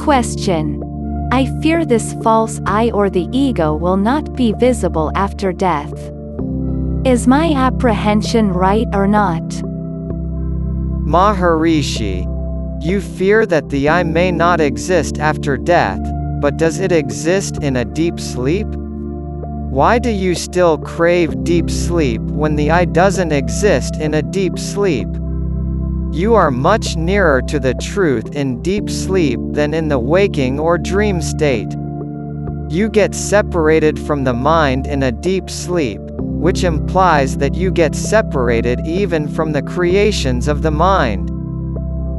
Question. I fear this false I or the ego will not be visible after death. Is my apprehension right or not? Maharishi, you fear that the I may not exist after death, but does it exist in a deep sleep? Why do you still crave deep sleep when the I doesn't exist in a deep sleep? You are much nearer to the truth in deep sleep than in the waking or dream state. You get separated from the mind in a deep sleep, which implies that you get separated even from the creations of the mind.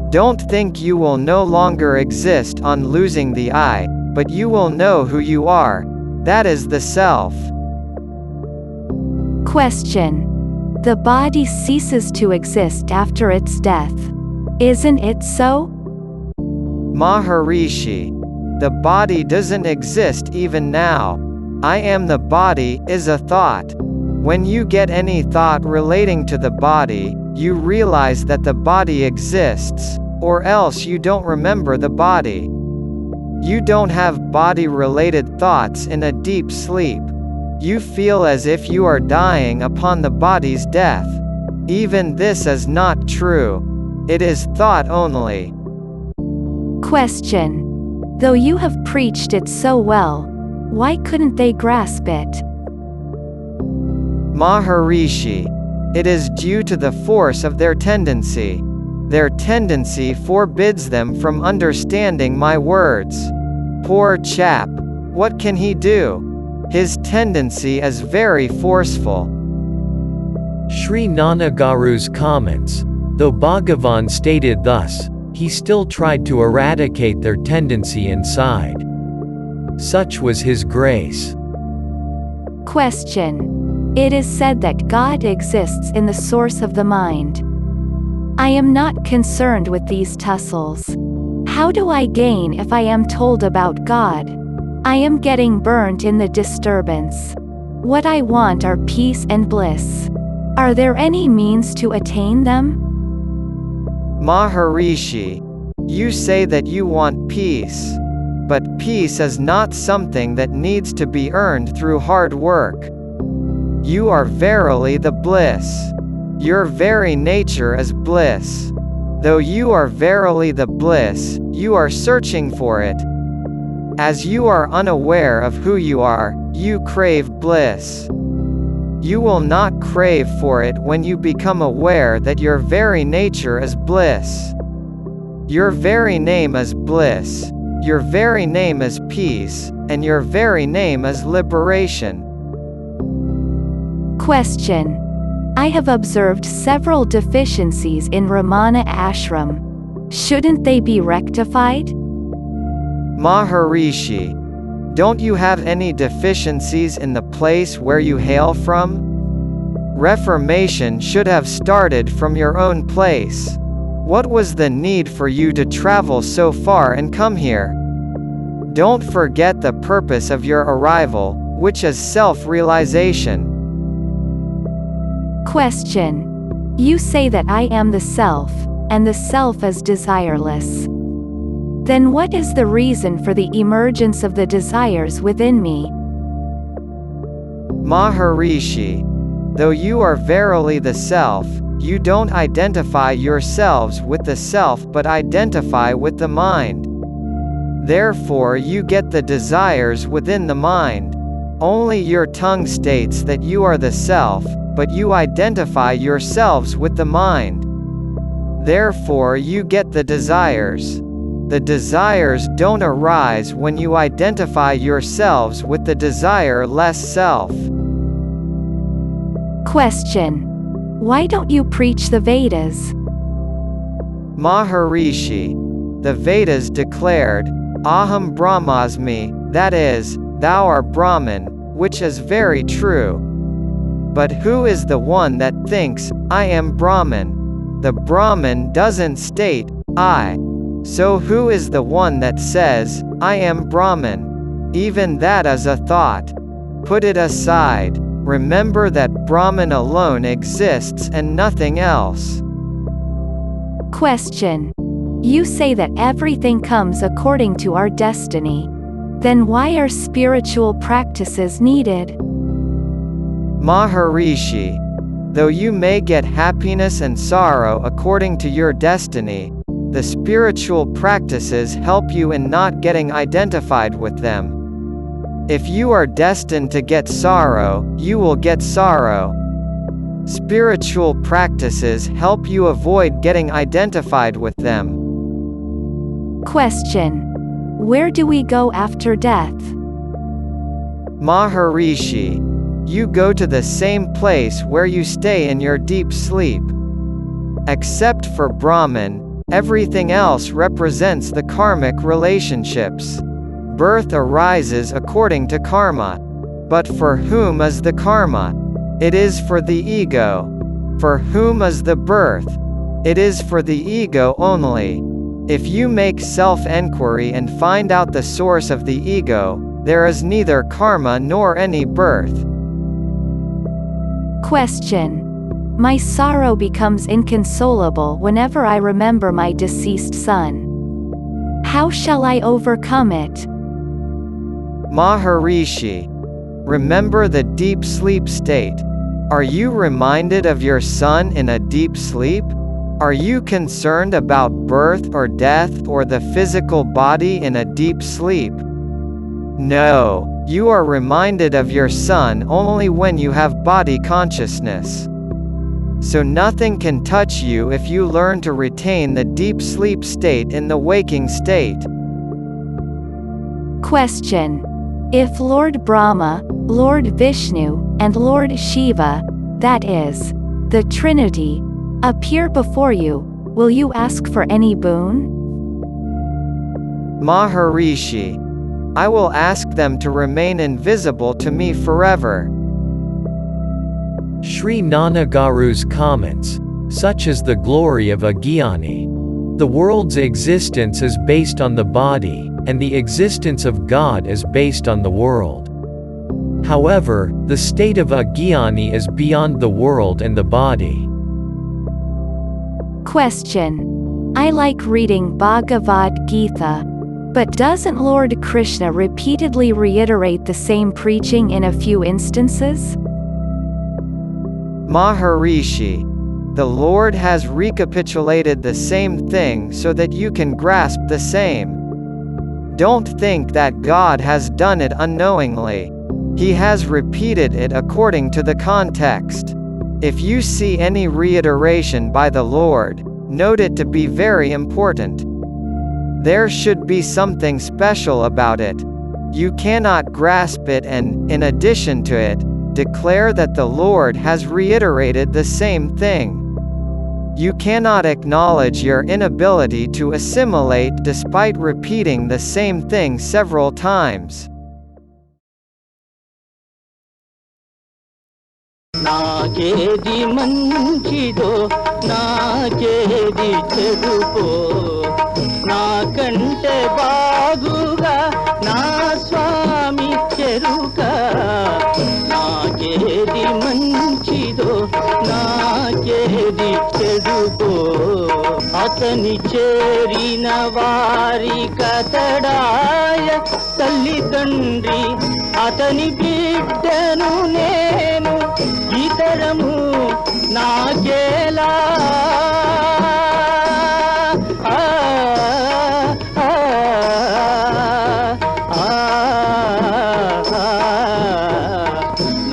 Don't think you will no longer exist on losing the I, but you will know who you are. That is the self. Question. The body ceases to exist after its death. Isn't it so? Maharishi, the body doesn't exist even now. I am the body is a thought. When you get any thought relating to the body, you realize that the body exists, or else you don't remember the body. You don't have body-related thoughts in a deep sleep. You feel as if you are dying upon the body's death. Even this is not true. It is thought only. Question. Though you have preached it so well, why couldn't they grasp it? Maharishi, it is due to the force of their tendency. Their tendency forbids them from understanding my words. Poor chap, what can he do? His tendency is very forceful. Sri Nanagaru's comments. Though Bhagavan stated thus, he still tried to eradicate their tendency inside. Such was his grace. Question. It is said that God exists in the source of the mind. I am not concerned with these tussles. How do I gain if I am told about God? I am getting burnt in the disturbance. What I want are peace and bliss. Are there any means to attain them? Maharishi, you say that you want peace. But peace is not something that needs to be earned through hard work. You are verily the bliss. Your very nature is bliss. Though you are verily the bliss, you are searching for it. As you are unaware of who you are, you crave bliss. You will not crave for it when you become aware that your very nature is bliss. Your very name is bliss, your very name is peace, and your very name is liberation. Question. I have observed several deficiencies in Ramana ashram. Shouldn't they be rectified? Maharishi, don't you have any deficiencies in the place where you hail from? Reformation should have started from your own place. What was the need for you to travel so far and come here? Don't forget the purpose of your arrival, which is self-realization. Question. You say that I am the self, and the self is desireless. Then what is the reason for the emergence of the desires within me? Maharishi, though you are verily the self, you don't identify yourselves with the self but identify with the mind. Therefore you get the desires within the mind. Only your tongue states that you are the self, but you identify yourselves with the mind. Therefore you get the desires. The desires don't arise when you identify yourselves with the desire-less self. Question. Why don't you preach the Vedas? Maharishi, the Vedas declared, Aham Brahmasmi, that is, thou art Brahman, which is very true. But who is the one that thinks, I am Brahman? The Brahman doesn't state, I. So who is the one that says, I am Brahman? Even that is a thought. Put it aside. Remember that Brahman alone exists and nothing else. Question. You say that everything comes according to our destiny. Then why are spiritual practices needed? Maharishi, though you may get happiness and sorrow according to your destiny, the spiritual practices help you in not getting identified with them. If you are destined to get sorrow, you will get sorrow. Spiritual practices help you avoid getting identified with them. Question. Where do we go after death? Maharishi, you go to the same place where you stay in your deep sleep. Except for Brahman, everything else represents the karmic relationships. Birth arises according to karma. But for whom is the karma? It is for the ego. For whom is the birth? It is for the ego only. If you make self-enquiry and find out the source of the ego, there is neither karma nor any birth. Question. My sorrow becomes inconsolable whenever I remember my deceased son. How shall I overcome it? Maharishi, remember the deep sleep state. Are you reminded of your son in a deep sleep? Are you concerned about birth or death or the physical body in a deep sleep? No, you are reminded of your son only when you have body consciousness. So nothing can touch you if you learn to retain the deep sleep state in the waking state. Question. If Lord Brahma, Lord Vishnu, and Lord Shiva, that is, the Trinity, appear before you, will you ask for any boon? Maharishi, I will ask them to remain invisible to me forever. Sri Nanagaru's comments, such is the glory of a Jnani. The world's existence is based on the body, and the existence of God is based on the world. However, the state of a Jnani is beyond the world and the body. Question. I like reading Bhagavad Gita. But doesn't Lord Krishna repeatedly reiterate the same preaching in a few instances? Maharishi, the Lord has recapitulated the same thing so that you can grasp the same. Don't think that God has done it unknowingly. He has repeated it according to the context. If you see any reiteration by the Lord, note it to be very important. There should be something special about it. You cannot grasp it and, in addition to it, declare that the Lord has reiterated the same thing. You cannot acknowledge your inability to assimilate despite repeating the same thing several times. నాకేది మంచిదో నాకేది చెడుపో నాకంటే బాగుగా నా స్వామి చెరుక నాకేది మంచిదో నాకేది చెడుపో అతని చేరిన వారి కతడాయ తల్లిదండ్రి అతని బిడ్డను నేను ఇతరము నాకేలా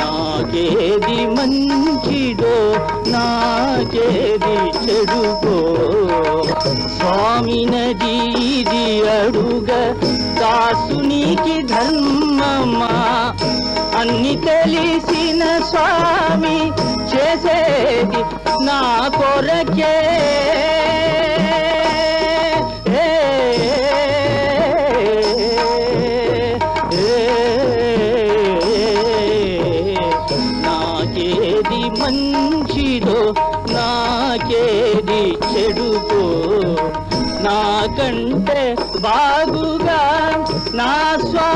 నాకేది మంచిదో నాకేది చెడుగో స్వామి నదీది అడుగ దాసునికి ధర్మమా అన్ని తెలిసిన స్వామి చేసేది నా కొరకే నాకేది మంచిదో నాకేది చెడుకో నాకంటే బాగుగా నా స్వామి